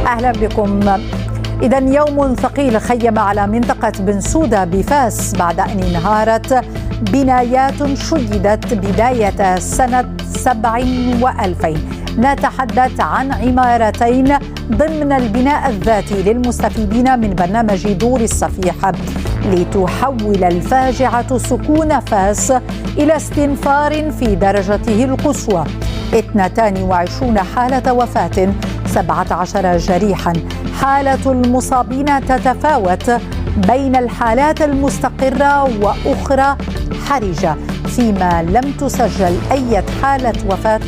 أهلا بكم. إذا يوم ثقيل خيم على منطقة بن سودة بفاس بعد أن انهارت بنايات شيدت بداية سنة 2000. نتحدث عن عمارتين ضمن البناء الذاتي للمستفيدين من برنامج دور الصفيح، لتحول الفاجعة سكون فاس إلى استنفار في درجته القصوى. 22 حالة وفاة، 17 جريحا. حالة المصابين تتفاوت بين الحالات المستقرة وأخرى حرجة، فيما لم تسجل أي حالة وفاة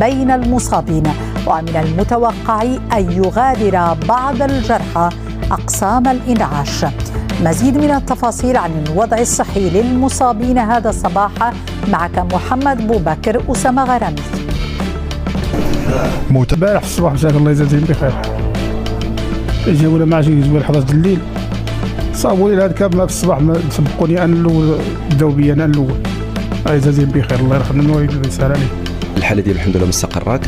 بين المصابين. ومن المتوقع أن يغادر بعض الجرحى أقسام الإنعاش. مزيد من التفاصيل عن الوضع الصحي للمصابين هذا الصباح معك محمد بوبكر أسامة غرامي. امبارح الصباح مساك الله يجازيهم بخير، جاونا مع شي جوال 11 الليل، صابوا لي هذا كامل في الصباح، سبقوني انا الاول، بداو بي انا الاول. الله يجازيهم بخير، الله يرحمنا ويسهل عليه. الحالة ديال الحمد لله مستقرة.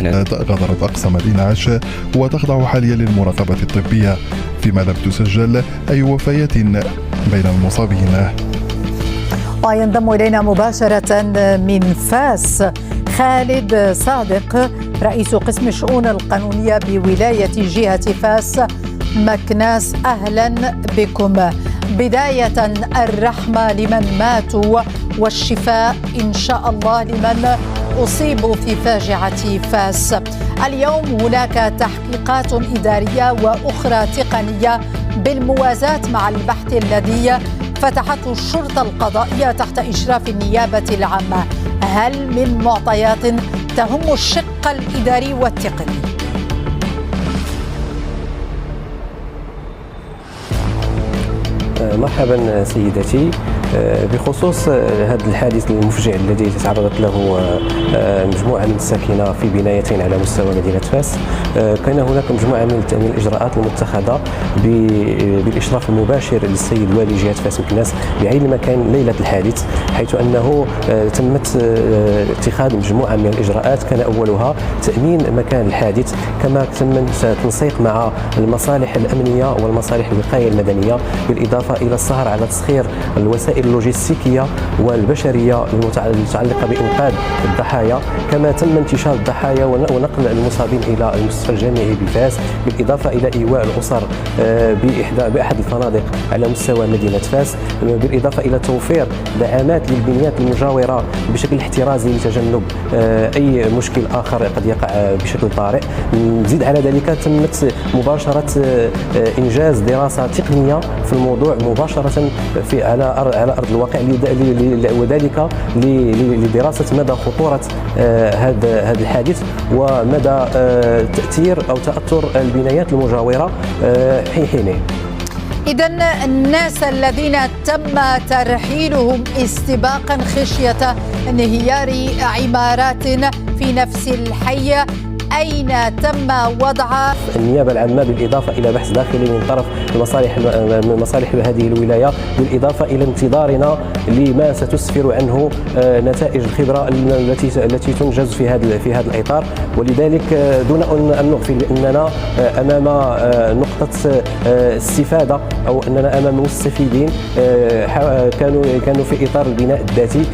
غادرت أقسام الإنعاش وتخضع حاليا للمراقبة الطبية، فيما لم تسجل أي وفيات بين المصابين. وينضم إلينا مباشرة من فاس خالد صادق، رئيس قسم الشؤون القانونية بولاية جهة فاس مكناس. أهلا بكم. بداية الرحمة لمن ماتوا والشفاء إن شاء الله لمن أصيبوا في فاجعة فاس. اليوم هناك تحقيقات إدارية وأخرى تقنية بالموازاة مع البحث الذي فتحته الشرطة القضائية تحت إشراف النيابة العامة. هل من معطيات تهم الشق الإداري والتقني؟ مرحبا سيدتي. بخصوص هذا الحادث المفجع الذي تعرضت له مجموعة من الساكنة في بنايتين على مستوى مدينة فاس، كان هناك مجموعة من الإجراءات المتخذة بالإشراف المباشر للسيد والي جهة فاس مكناس بعين المكان ليلة الحادث، حيث أنه تمت اتخاذ مجموعة من الإجراءات، كان أولها تأمين مكان الحادث، كما تم التنسيق مع المصالح الأمنية والمصالح الوقاية المدنية، بالإضافة إلى السهر على تسخير الوسائل اللوجستيكية والبشرية المتعلقة بإنقاذ الضحايا، كما تم انتشال الضحايا ونقل المصابين إلى المستشفى الجامعي بفاس، بالإضافة إلى إيواء الأسر بأحد الفنادق على مستوى مدينة فاس، بالإضافة إلى توفير دعامات للبنيات المجاورة بشكل احترازي لتجنب أي مشكل آخر قد يقع بشكل طارئ. نزيد على ذلك تمت مباشرة إنجاز دراسة تقنية في الموضوع مباشرة على أرض الواقع، وذلك لدراسة مدى خطورة هذا الحادث ومدى تأثير أو تأثر البنايات المجاورة حينه. إذن الناس الذين تم ترحيلهم استباقا خشية انهيار عمارات في نفس الحي، أين تم وضع؟ النيابة العامة بالإضافة إلى بحث داخلي من طرف مصالح هذه الولاية، بالإضافة إلى انتظارنا لما ستسفر عنه نتائج الخبرة التي تنجز في هذا الإطار. ولذلك دون أن نغفل بأننا أمام نقطة استفادة، أو أننا أمام مستفيدين كانوا في إطار البناء الذاتي.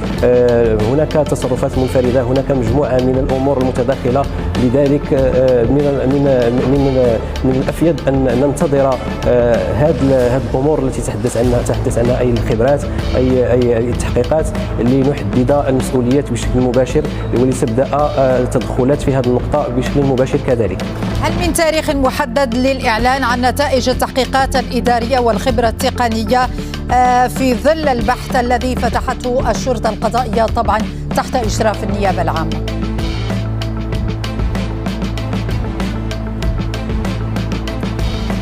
هناك تصرفات منفردة، هناك مجموعة من الأمور المتداخلة، لذلك من الأفيد أن ننتظر هذه الأمور التي تحدث عنها أي الخبرات، أي التحقيقات، لنحدد المسؤوليات بشكل مباشر ولتبدأ التدخلات في هذه النقطة بشكل مباشر كذلك. هل من تاريخ محدد للإعلان عن نتائج التحقيقات الإدارية والخبرة التقنية في ظل البحث الذي فتحته الشرطة القضائية طبعا تحت إشراف النيابة العامة؟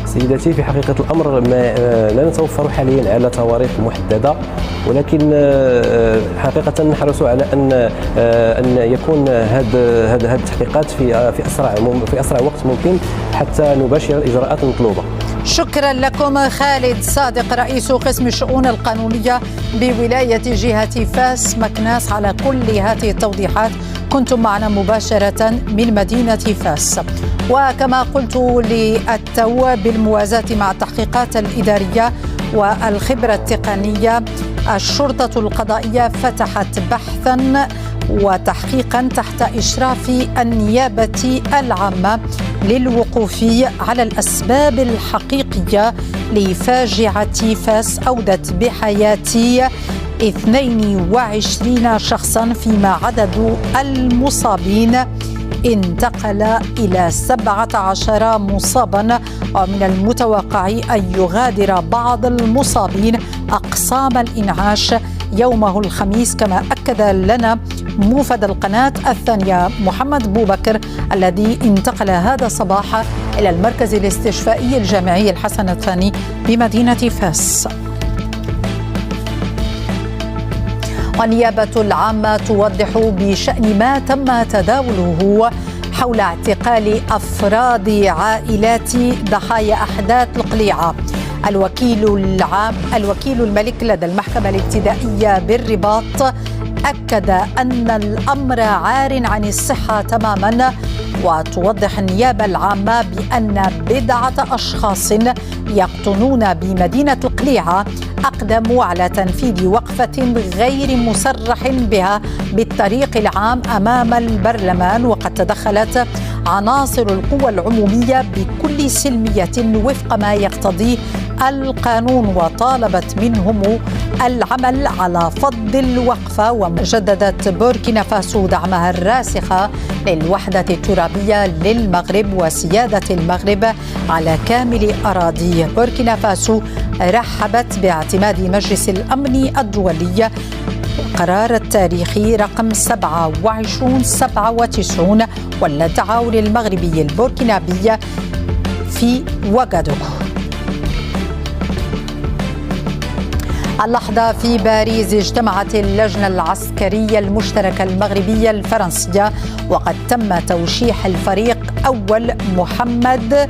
سيدتي، في حقيقة الأمر لا نتوفر حاليا على تواريخ محددة، ولكن حقيقة نحرص على أن يكون هذه التحقيقات في أسرع وقت ممكن حتى نباشر الإجراءات المطلوبة. شكرا لكم خالد صادق، رئيس قسم الشؤون القانونية بولاية جهة فاس مكناس، على كل هذه التوضيحات. كنتم معنا مباشرة من مدينة فاس. وكما قلت للتو بالموازاة مع التحقيقات الإدارية والخبرة التقنية، الشرطة القضائية فتحت بحثا وتحقيقا تحت إشراف النيابة العامة للوقوف على الأسباب الحقيقية لفاجعة فاس أودت بحياة 22 شخصا، فيما عدد المصابين انتقل إلى 17 مصابا، ومن المتوقع أن يغادر بعض المصابين أقسام الإنعاش يومه الخميس، كما أكد لنا موفد القناة الثانية محمد بوبكر الذي انتقل هذا الصباح إلى المركز الاستشفائي الجامعي الحسن الثاني بمدينة فاس. والنيابة العامة توضح بشأن ما تم تداوله حول اعتقال أفراد عائلات ضحايا أحداث القليعة. الوكيل الملك لدى المحكمة الابتدائية بالرباط أكد أن الأمر عار عن الصحة تماما، وتوضح النيابة العامة بأن بضعة أشخاص يقطنون بمدينة القليعة أقدموا على تنفيذ وقفة غير مصرح بها بالطريق العام أمام البرلمان، وقد تدخلت عناصر القوى العمومية بكل سلمية وفق ما يقتضيه القانون، وطالبت منهم العمل على فض الوقفة. وجددت بوركينا فاسو دعمها الراسخة للوحدة الترابية للمغرب وسيادة المغرب على كامل أراضيه. بوركينا فاسو رحبت باعتماد مجلس الأمن الدولي القرار التاريخي رقم 2797 والتعاون المغربي البوركينابي في وغادوغو. اللحظة في باريس اجتمعت اللجنة العسكرية المشتركة المغربية الفرنسية، وقد تم توشيح الفريق أول محمد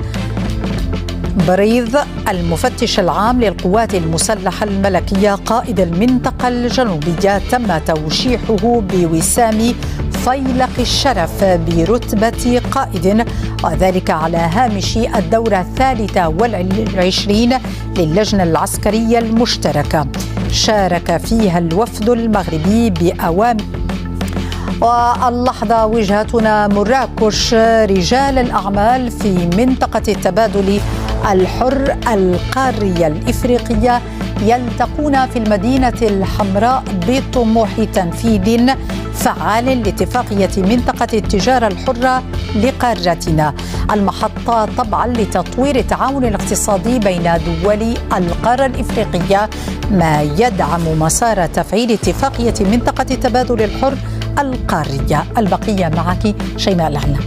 بريض المفتش العام للقوات المسلحة الملكية قائد المنطقة الجنوبية، تم توشيحه بوسام فيلق الشرف برتبة قائد، وذلك على هامش الدورة 23 للجنة العسكرية المشتركة. شارك فيها الوفد المغربي بأوامر. واللحظة وجهتنا مراكش، رجال الأعمال في منطقة التبادل الحر القارية الإفريقية يلتقون في المدينة الحمراء بطموح تنفيذ فعال لاتفاقية منطقة التجارة الحرة لقارتنا، المحطة طبعا لتطوير التعاون الاقتصادي بين دول القارة الإفريقية، ما يدعم مسار تفعيل اتفاقية منطقة التبادل الحر القارية. البقية معك شيماء العنا.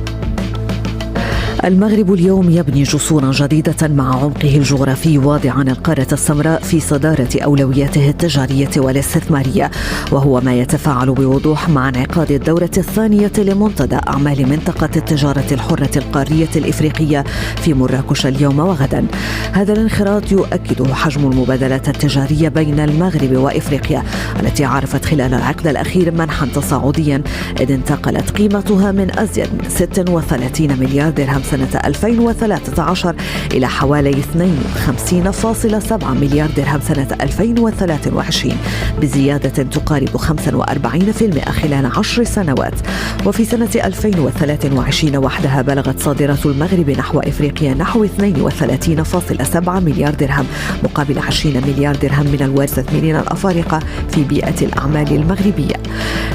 المغرب اليوم يبني جسورا جديدة مع عمقه الجغرافي، واضعا القارة السمراء في صدارة أولوياته التجارية والاستثمارية، وهو ما يتفاعل بوضوح مع انعقاد الدورة الثانية لمنتدى أعمال منطقة التجارة الحرة القارية الإفريقية في مراكش اليوم وغدا. هذا الانخراط يؤكد حجم المبادلات التجارية بين المغرب وإفريقيا التي عرفت خلال العقد الأخير منحا تصاعديا، إذ انتقلت قيمتها من أزيد من 36 مليار درهم سنة 2013 إلى حوالي 52.7 مليار درهم سنة 2023، بزيادة تقارب 45% خلال 10 سنوات. وفي سنة 2023 وحدها بلغت صادرات المغرب نحو إفريقيا نحو 32.7 مليار درهم مقابل 20 مليار درهم من المستثمرين الأفارقة في بيئة الأعمال المغربية.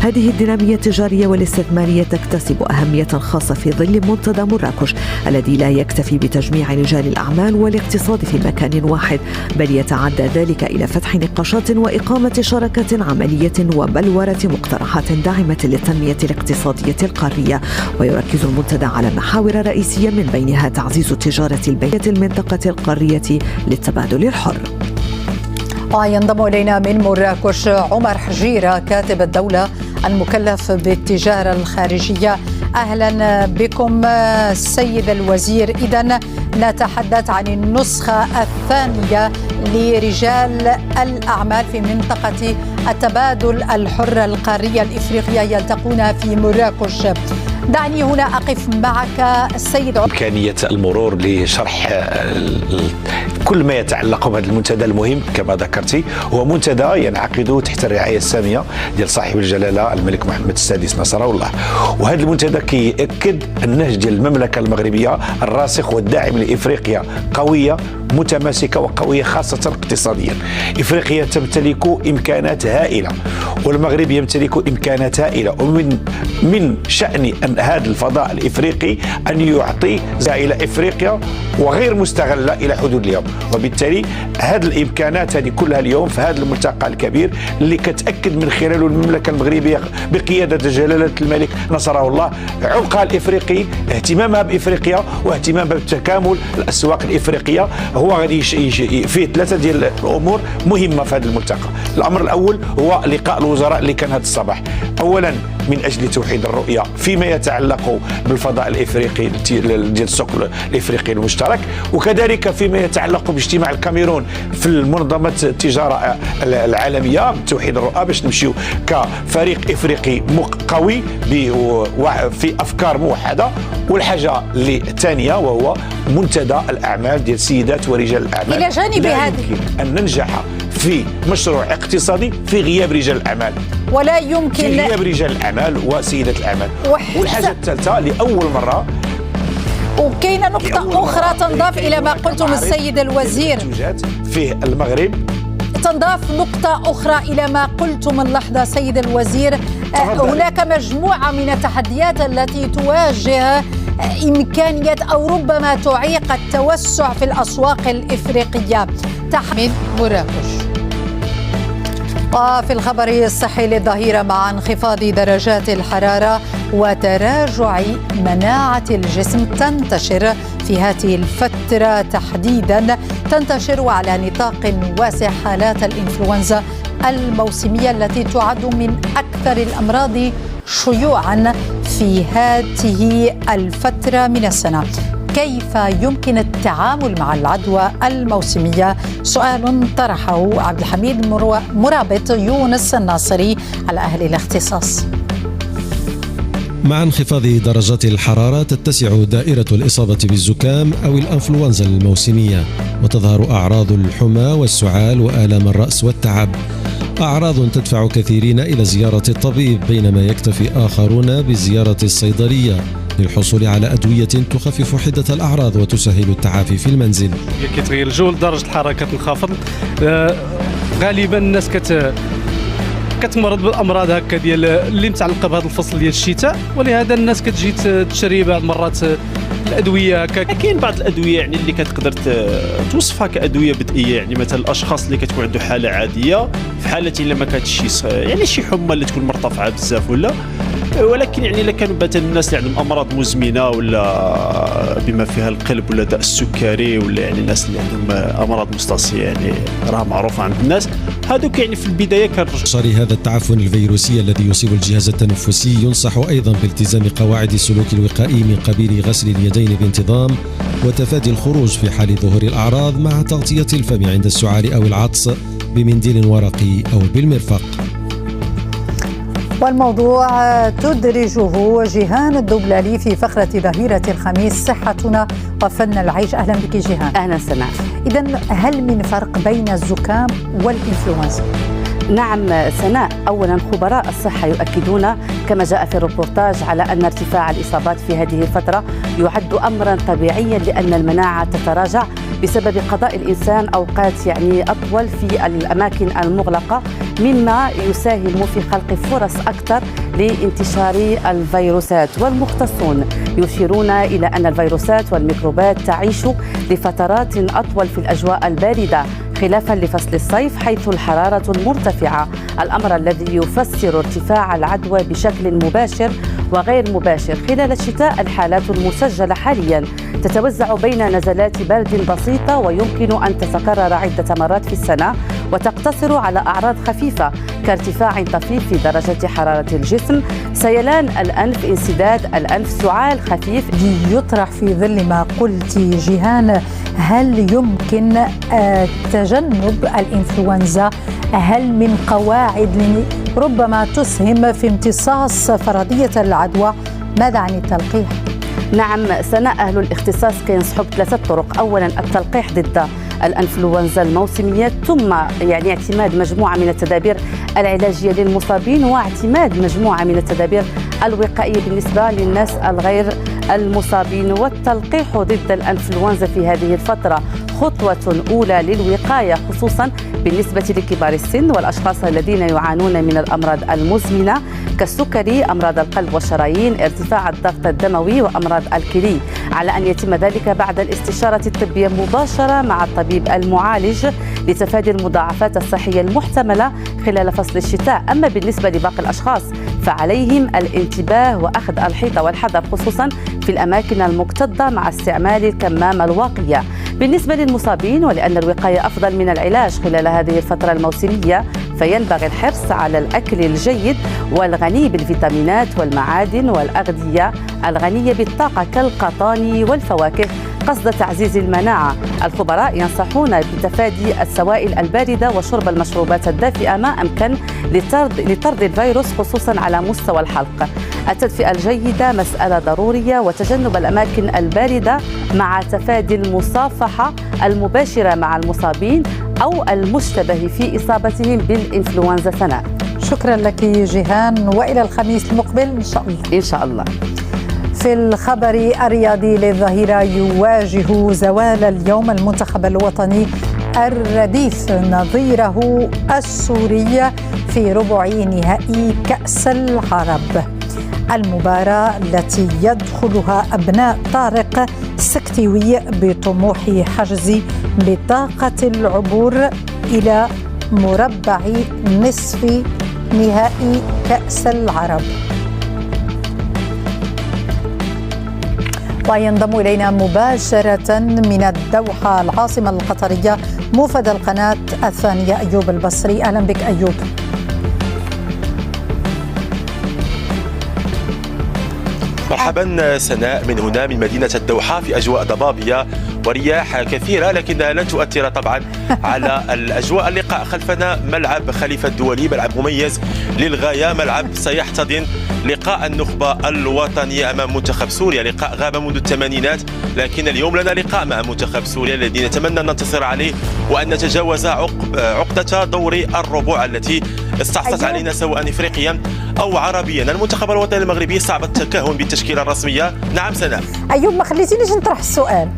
هذه الدينامية التجارية والاستثمارية تكتسب أهمية خاصة في ظل منتدى مراكش الذي لا يكتفي بتجميع رجال الأعمال والاقتصاد في مكان واحد، بل يتعدى ذلك إلى فتح نقاشات وإقامة شراكات عملية وبلورة مقترحات داعمة للتنمية الاقتصادية القارية. ويركز المنتدى على محاور رئيسية من بينها تعزيز التجارة البينية المنطقة القارية للتبادل الحر. وينضم إلينا من مراكش عمر حجيرة كاتب الدولة المكلف بالتجارة الخارجية. أهلا بكم سيد الوزير. إذن نتحدث عن النسخة الثانية لرجال الأعمال في منطقة التبادل الحر القارية الإفريقية يلتقون في مراكش. دعني هنا أقف معك السيد إمكانية المرور لشرح كل ما يتعلق بهذا المنتدى المهم كما ذكرتي. هو منتدى ينعقد تحت الرعاية السامية ديال صاحب الجلالة الملك محمد السادس نصره الله، وهذا المنتدى كيأكد النهج ديال المملكة المغربية الراسخ والداعم لإفريقيا قوية متماسكة وقوية خاصة اقتصاديا. إفريقيا تمتلك إمكانات هائلة والمغرب يمتلك إمكانات هائلة، ومن شأن أن هذا الفضاء الإفريقي أن يعطي إلى إفريقيا وغير مستغلة إلى حدود اليوم. وبالتالي هذه الإمكانات هذه كلها اليوم في هذا الملتقى الكبير اللي كتأكد من خلاله المملكة المغربية بقيادة جلالة الملك نصره الله عمقها الإفريقي، اهتمامها بإفريقيا واهتمامها بتكامل الأسواق الإفريقية. هو غادي فيه ثلاثة ديال الأمور مهمة في هذا الملتقى. الأمر الأول هو لقاء الوزراء اللي كان هذا الصباح، أولا من أجل توحيد الرؤية فيما يتعلق بالفضاء الإفريقي ديال السوق الإفريقي المشترك، وكذلك فيما يتعلق باجتماع الكاميرون في منظمة التجارة العالمية توحيد الرؤى باش نمشيو كفريق إفريقي قوي في أفكار موحدة. والحاجة الثانية وهو منتدى الأعمال ديال سيدات ورجال الأعمال. إلى جانب لا هذا يمكن أن ننجح في مشروع اقتصادي في غياب رجال الأعمال، ولا يمكن في غياب رجال الأعمال وسيدات الأعمال. والحاجة الثالثة لأول مرة وكاينة نقطة أخرى تنضاف إلى ما قلتم السيد الوزير في المغرب. تنضاف نقطة أخرى إلى ما قلتم اللحظة سيد الوزير. هناك مجموعة من التحديات التي تواجه إمكانية أو ربما تعيق التوسع في الأسواق الإفريقية. تحميد مراكش. وفي الخبر الصحي للظهيرة مع انخفاض درجات الحرارة وتراجع مناعة الجسم تنتشر في هذه الفترة تحديدا، تنتشر على نطاق واسع حالات الإنفلونزا الموسمية التي تعد من أكثر الأمراض شيوعا في هذه الفترة من السنة. كيف يمكن التعامل مع العدوى الموسمية؟ سؤال طرحه عبد الحميد مرابط يونس الناصري على أهل الاختصاص. مع انخفاض درجات الحرارة تتسع دائرة الإصابة بالزكام أو الأنفلونزا الموسمية، وتظهر أعراض الحمى والسعال وآلام الرأس والتعب، أعراض تدفع كثيرين إلى زيارة الطبيب، بينما يكتفي آخرون بزيارة الصيدلية للحصول على أدوية تخفف حدة الأعراض وتسهل التعافي في المنزل. كيتغير الجو درجة الحرارة كتنخفض، غالبا الناس كتمرض بالامراض هكا ديال اللي متعلقه بهذا الفصل ديال الشتاء، ولهذا الناس كتجي تشري بعض المرات الادويه هكا. كاين بعض الادويه يعني اللي كتقدر توصفها كادويه بدئيه، يعني مثلا الاشخاص اللي كتكون عنده حاله عاديه في حاله الا ما كانتش يعني شي حمى اللي تكون مرتفعه بزاف ولا، ولكن يعني الا كانوا مثلا الناس اللي عندهم امراض مزمنه ولا بما فيها القلب ولا داء السكري ولا يعني الناس اللي عندهم امراض مستعصيه يعني راه معروفه عند الناس، هذوك يعني في البدايه انتشار هذا التعفن الفيروسي الذي يصيب الجهاز التنفسي ينصح ايضا بالتزام قواعد السلوك الوقائي من قبيل غسل اليدين بانتظام وتفادي الخروج في حال ظهور الاعراض، مع تغطيه الفم عند السعال او العطس بمنديل ورقي او بالمرفق. والموضوع تدرجه جيهان الدبلالي في فقرة ظهيرة الخميس صحتنا وفن العيش. أهلا بك جيهان. أهلا سناء. إذن هل من فرق بين الزكام والإنفلونزا؟ نعم سناء، أولا خبراء الصحة يؤكدون كما جاء في الريبورتاج على أن ارتفاع الإصابات في هذه الفترة يعد أمرا طبيعيا لأن المناعة تتراجع بسبب قضاء الإنسان أوقات يعني أطول في الأماكن المغلقة، مما يساهم في خلق فرص أكثر لانتشار الفيروسات. والمختصون يشيرون إلى أن الفيروسات والميكروبات تعيش لفترات أطول في الأجواء الباردة خلافا لفصل الصيف حيث الحرارة مرتفعة، الأمر الذي يفسر ارتفاع العدوى بشكل مباشر وغير مباشر. خلال الشتاء الحالات المسجلة حاليا تتوزع بين نزلات برد بسيطة ويمكن أن تتكرر عدة مرات في السنة وتقتصر على أعراض خفيفة كارتفاع طفيف في درجة حرارة الجسم، سيلان الأنف، انسداد الأنف، سعال خفيف. يطرح في ظل ما قلت جيهان، هل يمكن تجنب الإنفلونزا؟ هل من قواعد ربما تسهم في امتصاص فرضية العدوى؟ ماذا عن التلقيح؟ نعم سناء، أهل الاختصاص كينصحوا بثلاثة طرق. أولا التلقيح ضد الأنفلونزا الموسمية، ثم اعتماد مجموعة من التدابير العلاجية للمصابين، واعتماد مجموعة من التدابير الوقائية بالنسبة للناس الغير المصابين. والتلقيح ضد الأنفلونزا في هذه الفترة خطوة أولى للوقاية، خصوصا بالنسبة لكبار السن والأشخاص الذين يعانون من الأمراض المزمنة كالسكري، أمراض القلب والشرايين، ارتفاع الضغط الدموي وأمراض الكلى، على أن يتم ذلك بعد الاستشارة الطبية مباشرة مع الطبيب المعالج لتفادي المضاعفات الصحية المحتملة خلال فصل الشتاء. أما بالنسبة لباقي الأشخاص فعليهم الانتباه وأخذ الحيطة والحذر، خصوصا في الأماكن المكتظة مع استعمال الكمامة الواقية. بالنسبة للمصابين، ولأن الوقاية أفضل من العلاج خلال هذه الفترة الموسمية، فينبغي الحرص على الأكل الجيد والغني بالفيتامينات والمعادن والأغذية الغنية بالطاقة كالقطان والفواكه قصد تعزيز المناعة. الخبراء ينصحون بتفادي السوائل الباردة وشرب المشروبات الدافئة ما أمكن لطرد الفيروس خصوصا على مستوى الحلق. التدفئة الجيدة مسألة ضرورية، وتجنب الأماكن الباردة مع تفادي المصافحة المباشرة مع المصابين أو المشتبه في إصابتهم بالإنفلونزا. سناء، شكرا لك جيهان، وإلى الخميس المقبل إن شاء الله. إن شاء الله. في الخبر الرياضي للظهيرة، يواجه زوال اليوم المنتخب الوطني الرديف نظيره السوري في ربع نهائي كأس العرب، المباراة التي يدخلها أبناء طارق السكتيوي بطموح حجز بطاقة العبور إلى مربع نصف نهائي كأس العرب. وينضم إلينا مباشرة من الدوحة العاصمة القطرية موفد القناة الثانية أيوب البصري. أهلا بك أيوب. مرحبا سناء من هنا من مدينة الدوحة في أجواء ضبابية ورياح كثيرة، لكنها لن تؤثر طبعا على الأجواء. اللقاء خلفنا ملعب خليفة الدولي، ملعب مميز للغاية، ملعب سيحتضن لقاء النخبة الوطنية أمام منتخب سوريا، لقاء غاب منذ الثمانينات، لكن اليوم لنا لقاء مع منتخب سوريا الذي نتمنى أن ننتصر عليه وأن نتجاوز عقدة دور الربع التي استعصت علينا سواء إفريقيا أو عربيا. المنتخب الوطني المغربي صعب التكهن بالتشكيلة الرسمية. نعم سناء. أيوب ما خليتينيش نطرح السؤال.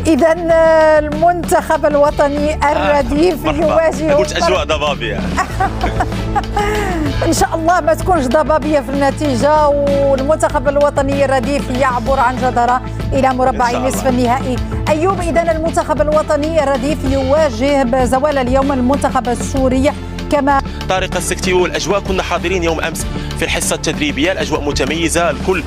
إذا المنتخب الوطني الرديف يواجه، قلت أجواء ضبابية. إن شاء الله ما تكونش ضبابية في النتيجة، والمنتخب الوطني الرديف يعبر عن جدارة إلى مربع نصف النهائي. أيوب، إذا المنتخب الوطني الرديف يواجه بزوال اليوم المنتخب السوري كما طارق السكتيوي. والأجواء كنا حاضرين يوم أمس في الحصة التدريبية، الأجواء متميزة، الكل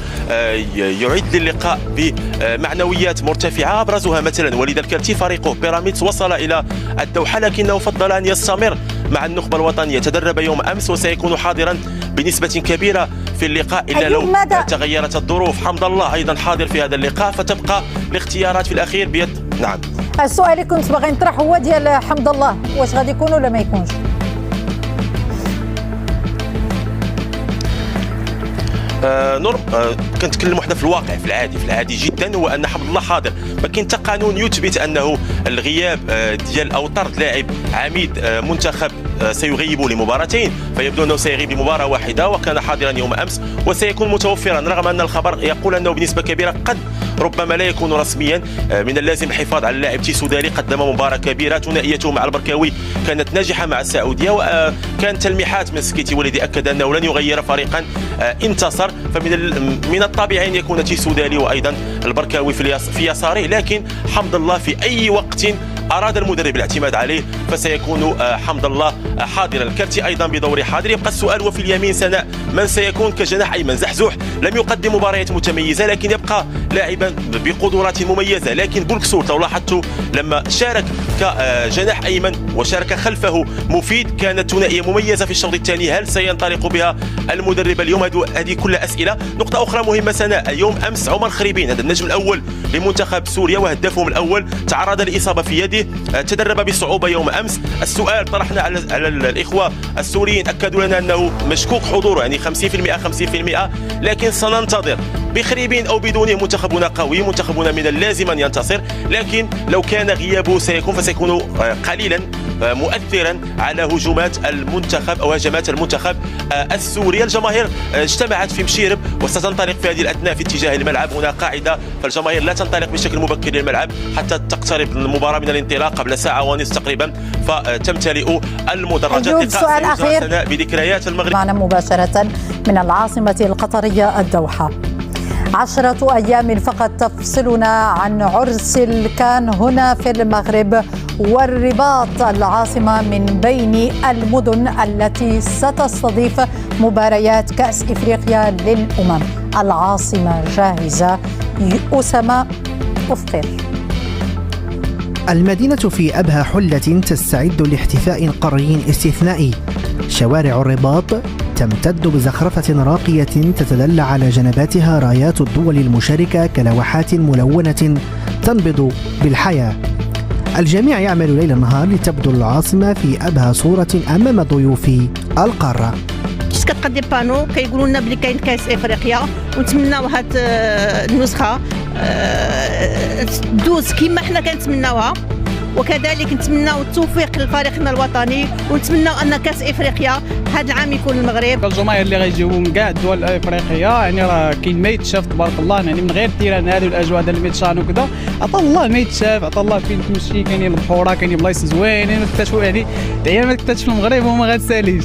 يعد للقاء بمعنويات مرتفعة، أبرزها مثلا وليد الكلتي فريقه بيراميدز وصل إلى الدوحة لكنه فضل أن يستمر مع النخبة الوطنية، تدرب يوم أمس وسيكون حاضرا بنسبة كبيرة في اللقاء إلا لو تغيرت الظروف. حمد الله أيضا حاضر في هذا اللقاء، فتبقى الاختيارات في الأخير بيد. نعم، السؤال اللي كنت باغي نطرح هو ديال حمد الله، واش غادي يكون ولا ما يكونش؟ نور، كنتكلموا حنا في الواقع، في العادي جدا، هو ان حمد الله حاضر. ما كاين حتى قانون يثبت انه الغياب ديال او طرد لاعب عميد منتخب سيغيب لمباراتين، فيبدو انه سيغيب لمباراه واحده، وكان حاضرا يوم امس وسيكون متوفرا، رغم ان الخبر يقول انه بنسبه كبيره قد ربما لا يكون رسميا. من اللازم الحفاظ على اللاعب تيسو دالي، قدم مباراه كبيره، ثنائيته مع البركاوي كانت ناجحه مع السعوديه، وكان تلميحات من سكيتي والذي اكد انه لن يغير فريقا انتصر، فمن الطبيعي ان يكون تيسو دالي وايضا البركاوي في يساره، لكن حمد الله في اي وقت أراد المدرب الاعتماد عليه فسيكون حمد الله حاضرا. الكرتي أيضا بدور حاضر. يبقى السؤال وفي اليمين سناء من سيكون كجناح أيمن. زحزوح لم يقدم مباريات متميزة لكن يبقى لاعبا بقدرات مميزة، لكن بولكسور لو لاحظت لما شارك كجناح أيمن وشارك خلفه مفيد كانت ثنائية مميزة في الشوط الثاني. هل سينطلق بها المدرب اليوم؟ هذه كلها أسئلة. نقطة أخرى مهمة سناء، يوم أمس عمر خريبين هذا النجم الأول لمنتخب سوريا وهدافهم الأول تعرض لإصابة في يده هذه تدرب بصعوبة يوم أمس. السؤال طرحنا على الإخوة السوريين، أكدوا لنا أنه مشكوك حضوره، يعني 50%، لكن سننتظر بخريب أو بدونه. منتخبنا قوي، منتخبنا من اللازم أن ينتصر، لكن لو كان غيابه فسيكون قليلا مؤثرا على هجمات المنتخب أو هجمات المنتخب السوري. الجماهير اجتمعت في مشيرب وستنطلق في هذه الأثناء في اتجاه الملعب. هنا قاعدة، فالجماهير لا تنطلق بشكل مبكر للملعب حتى تقترب المباراة من الانطلاق قبل ساعة ونصف تقريبا، فتمتلئ المدرجات. سؤال أخير بذكريات المغرب معنا مباشرة من العاصمة القطرية الدوحة. 10 أيام فقط تفصلنا عن عرس الكان هنا في المغرب، والرباط العاصمة من بين المدن التي ستستضيف مباريات كأس إفريقيا للأمم. العاصمة جاهزة. أسامة أفقر. المدينة في أبهى حلة تستعد لاحتفاء قاري استثنائي. شوارع الرباط تمتد بزخرفة راقية تتدلى على جنباتها رايات الدول المشاركة كلوحات ملونة تنبض بالحياة. الجميع يعمل ليل نهار لتبدو العاصمة في أبهى صورة أمام ضيوف القارة. كتقدم بانو كيقولوا لنا بلي كاين كاس افريقيا، ونتمناو هاد النسخه تدوز كما حنا كنتمناوها، وكذلك نتمناو التوفيق لفريقنا الوطني، ونتمناو ان كاس افريقيا هذا العام يكون المغرب. الجماهير اللي غيجيو من كاع الدول الافريقيه يعني راه كاين ما يتشاف تبارك الله، يعني من غير التيران هذو الاجواء ديال الميتشان وكذا، عطا الله ما يتشاف، عطا الله فين تمشي كاينين البحوره، كاينين بلايص زوينين نكتشفوا، يعني دعيا ما تكتشف المغرب وما غتساليش.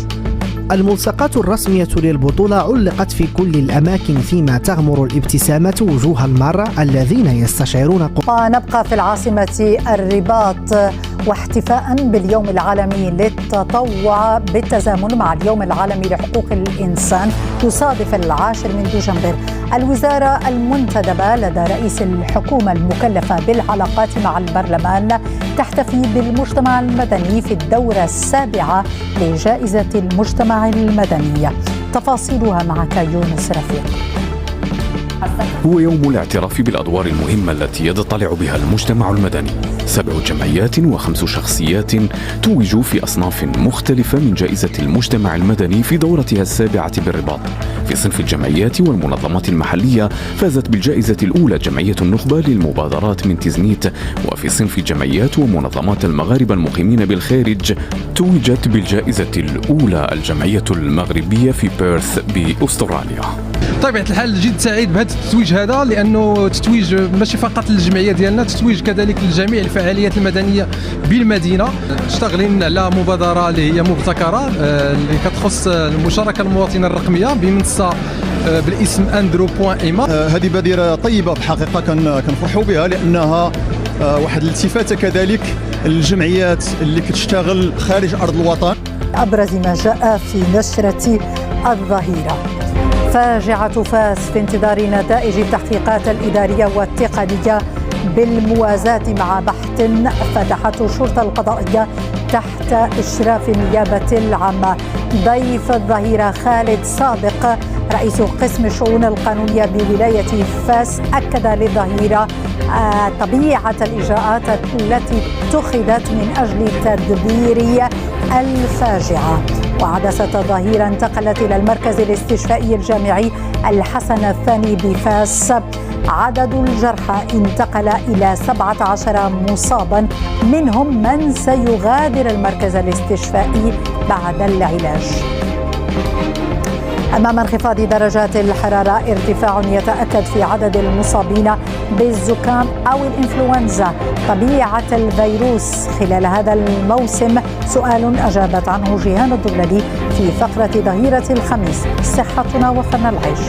الملصقات الرسمية للبطولة علقت في كل الأماكن، فيما تغمر الابتسامة وجوه المارة الذين يستشعرون. ونبقى في العاصمة الرباط، واحتفاء باليوم العالمي للتطوع بالتزامن مع اليوم العالمي لحقوق الإنسان يصادف 10 من دجنبر. الوزارة المنتدبة لدى رئيس الحكومة المكلفة بالعلاقات مع البرلمان تحتفي بالمجتمع المدني في الدورة 7 لجائزة المجتمع المدني. تفاصيلها معك يونس رفيق. هو يوم الاعتراف بالأدوار المهمة التي يضطلع بها المجتمع المدني. 7 جمعيات و5 شخصيات توجوا في أصناف مختلفة من جائزة المجتمع المدني في دورتها 7 بالرباط. في صنف الجمعيات والمنظمات المحلية فازت بالجائزة الأولى جمعية النخبة للمبادرات من تزنيت، وفي صنف الجمعيات ومنظمات المغاربة المقيمين بالخارج توجت بالجائزة الأولى الجمعية المغربية في بيرث بأستراليا. طبيعة الحال جد سعيد بهذا التتويج هذا، لأنه تتويج ماشي فقط للجمعية ديالنا، تتويج كذلك لجميع الفعاليات المدنية بالمدينة. اشتغلين على مبادرة اللي هي مبتكرة اللي كتخص المشاركة المواطنة الرقمية بمنصة بالاسم andro.ima. هذه بادرة طيبة بالحقيقة، كنفرحوا بها لأنها واحد الالتفاتة كذلك للجمعيات اللي كتشتغل خارج أرض الوطن. أبرز ما جاء في نشرة الظهيرة: فاجعة فاس في انتظار نتائج التحقيقات الإدارية والتقنية بالموازاة مع بحث فتحته الشرطة القضائية تحت إشراف النيابة العامة. ضيف الظهيرة خالد صادق رئيس قسم الشؤون القانونية بولاية فاس أكد للظهيرة طبيعة الإجراءات التي اتخذت من أجل تدبير الفاجعة. وعدسة الظهيرة انتقلت إلى المركز الاستشفائي الجامعي الحسن الثاني بفاس. عدد الجرحى انتقل إلى 17 مصابا، منهم من سيغادر المركز الاستشفائي بعد العلاج. أمام انخفاض درجات الحرارة ارتفاع يتأكد في عدد المصابين بالزكام أو الإنفلونزا. طبيعة الفيروس خلال هذا الموسم سؤال أجابت عنه جيهان الضلالي في فقرة ظهيرة الخميس. صحتنا وفن العيش.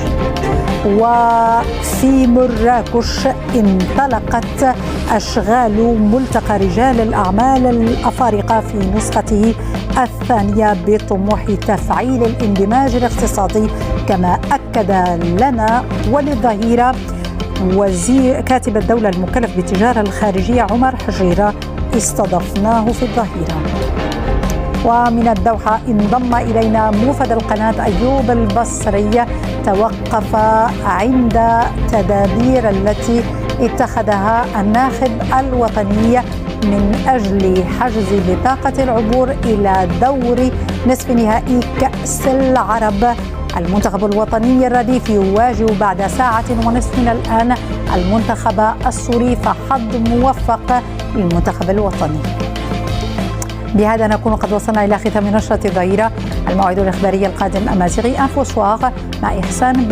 وفي مراكش انطلقت أشغال ملتقى رجال الأعمال الأفارقة في نسخته الثانية بطموح تفعيل الاندماج الاقتصادي، كما أكد لنا وللظهيرة كاتب الدولة المكلف بالتجارة الخارجية عمر حجيرة، استضفناه في الظهيرة. ومن الدوحة انضم إلينا موفد القناة أيوب البصري، توقف عند تدابير التي اتخذها الناخب الوطني من أجل حجز بطاقة العبور إلى دور نصف نهائي كأس العرب. المنتخب الوطني الرديف يواجه بعد 1.5 ساعة من الآن المنتخب السوري، فحظ موفق للمنتخب الوطني. بهذا نكون قد وصلنا إلى ختام نشرة الظهيرة. الموعد الإخباري القادم أمازيغي انفو سوار مع إحسان